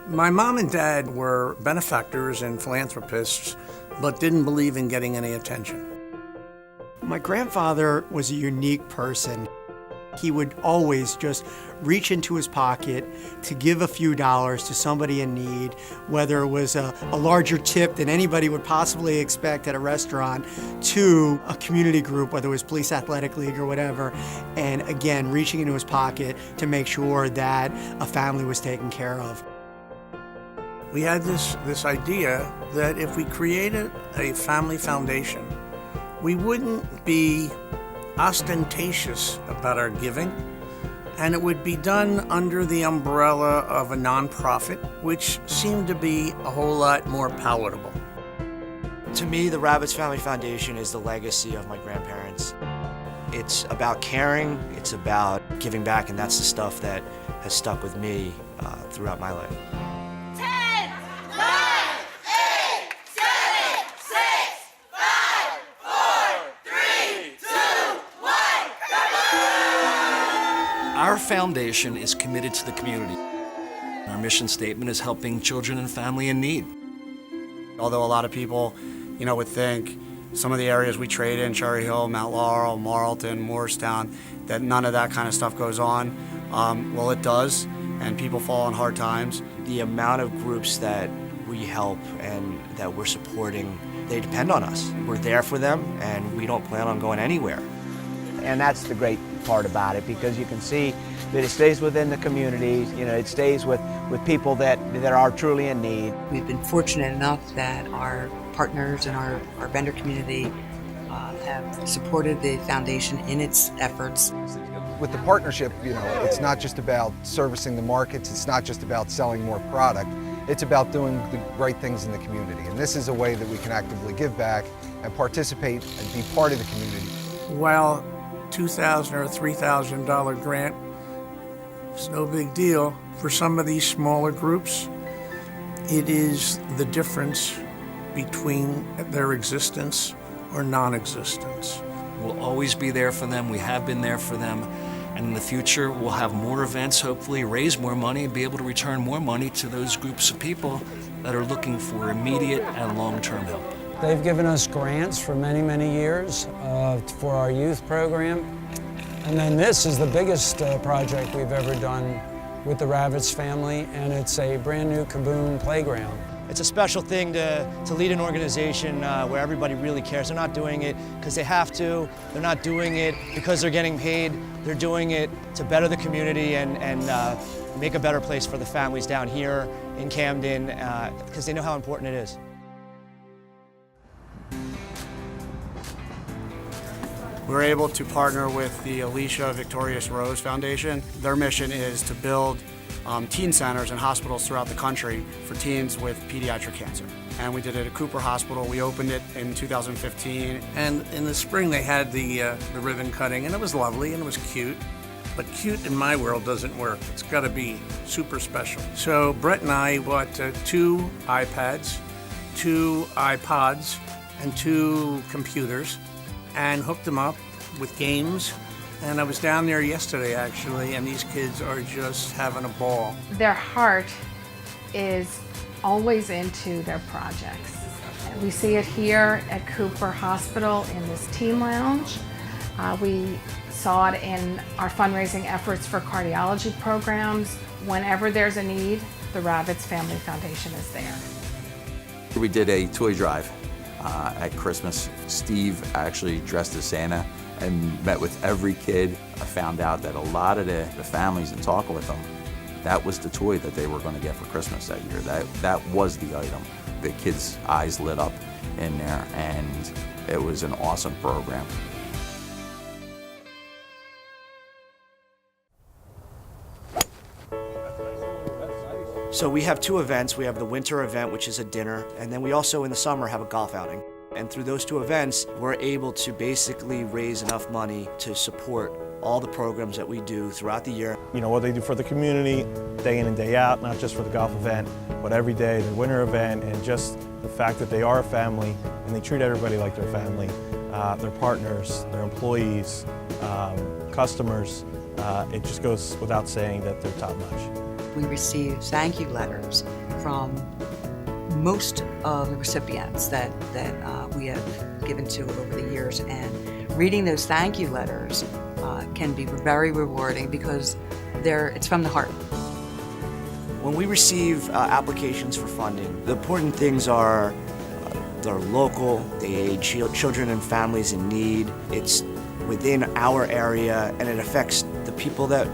My mom and dad were benefactors and philanthropists, but didn't believe in getting any attention. My grandfather was a unique person. He would always just reach into his pocket to give a few dollars to somebody in need, whether it was a larger tip than anybody would possibly expect at a restaurant, to a community group, whether it was Police Athletic League or whatever, and again, reaching into his pocket to make sure that a family was taken care of. We had this idea that if we created a family foundation, we wouldn't be ostentatious about our giving, and it would be done under the umbrella of a nonprofit, which seemed to be a whole lot more palatable. To me, the Ravitz Family Foundation is the legacy of my grandparents. It's about caring, it's about giving back, and that's the stuff that has stuck with me throughout my life. 10, 9, 8, 7, 6, 5, 4, 3, 2, 1, Our foundation is committed to the community. Our mission statement is helping children and family in need. Although a lot of people, would think some of the areas we trade in, Cherry Hill, Mount Laurel, Marlton, Morristown, that none of that kind of stuff goes on. Well, it does, and people fall on hard times. The amount of groups that we help and that we're supporting, they depend on us. We're there for them, and we don't plan on going anywhere. And that's the great part about it, because you can see that it stays within the communities, it stays with people that are truly in need. We've been fortunate enough that our partners and our vendor community have supported the foundation in its efforts. With the partnership, it's not just about servicing the markets, it's not just about selling more product, it's about doing the right things in the community. And this is a way that we can actively give back and participate and be part of the community. While $2,000 or $3,000 grant is no big deal, for some of these smaller groups, it is the difference between their existence or non-existence. We'll always be there for them. We have been there for them. And in the future, we'll have more events, hopefully raise more money, and be able to return more money to those groups of people that are looking for immediate and long-term help. They've given us grants for many, many years for our youth program. And then this is the biggest project we've ever done with the Ravitz family, and it's a brand new Kaboom playground. It's a special thing to lead an organization where everybody really cares. They're not doing it because they have to. They're not doing it because they're getting paid. They're doing it to better the community and make a better place for the families down here in Camden because they know how important it is. We're able to partner with the Alicia Victorious Rose Foundation. Their mission is to build teen centers and hospitals throughout the country for teens with pediatric cancer. And we did it at Cooper Hospital. We opened it in 2015. And in the spring they had the ribbon cutting, and it was lovely and it was cute. But cute in my world doesn't work. It's got to be super special. So Brett and I bought 2 iPads, 2 iPods, and 2 computers, and hooked them up with games. And I was down there yesterday, actually, and these kids are just having a ball. Their heart is always into their projects. We see it here at Cooper Hospital in this teen lounge. We saw it in our fundraising efforts for cardiology programs. Whenever there's a need, the Ravitz Family Foundation is there. We did a toy drive at Christmas. Steve actually dressed as Santa and met with every kid. I found out that a lot of the families, and talking with them, that was the toy that they were going to get for Christmas that year. That was the item. The kids' eyes lit up in there, and it was an awesome program. So we have 2 events. We have the winter event, which is a dinner, and then we also in the summer have a golf outing. And through those 2 events, we're able to basically raise enough money to support all the programs that we do throughout the year. What they do for the community, day in and day out, not just for the golf event, but every day, the winter event, and just the fact that they are a family and they treat everybody like their family, their partners, their employees, customers. It just goes without saying that they're top notch. We receive thank you letters from most of the recipients that we have given to over the years, and reading those thank you letters can be very rewarding because it's from the heart. When we receive applications for funding, the important things are they're local, they aid children and families in need, it's within our area, and it affects the people that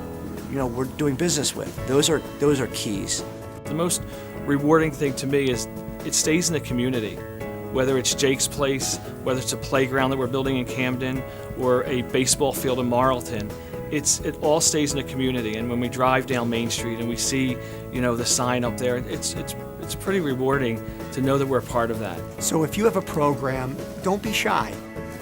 we're doing business with. Those are keys. The most rewarding thing to me is it stays in the community. Whether it's Jake's Place, whether it's a playground that we're building in Camden, or a baseball field in Marlton, it all stays in the community. And when we drive down Main Street and we see, the sign up there, it's pretty rewarding to know that we're a part of that. So if you have a program, don't be shy.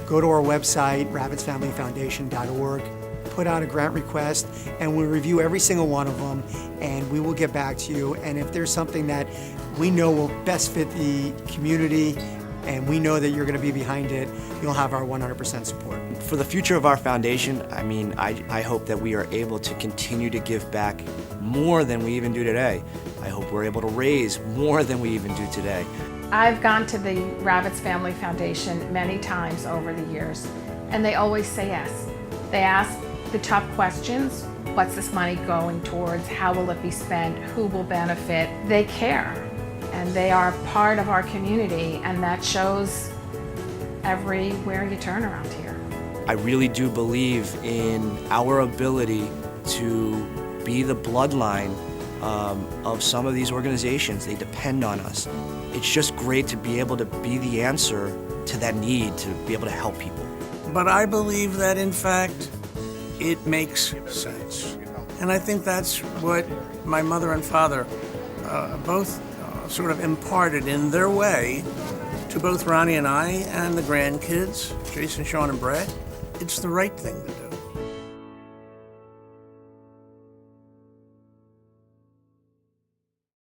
Go to our website, ravitzfamilyfoundation.org, put out a grant request, and we'll review every single one of them, and we will get back to you. And if there's something that we know will best fit the community, and we know that you're going to be behind it, you'll have our 100% support. For the future of our foundation, I hope that we are able to continue to give back more than we even do today. I hope we're able to raise more than we even do today. I've gone to the Ravitz Family Foundation many times over the years, and they always say yes. They ask the tough questions. What's this money going towards? How will it be spent? Who will benefit? They care, and they are part of our community, and that shows everywhere you turn around here. I really do believe in our ability to be the bloodline of some of these organizations. They depend on us. It's just great to be able to be the answer to that need, to be able to help people. But I believe that, in fact, it makes sense. And I think that's what my mother and father both sort of imparted in their way to both Ronnie and I and the grandkids, Jason, Sean, and Brett. It's the right thing to do.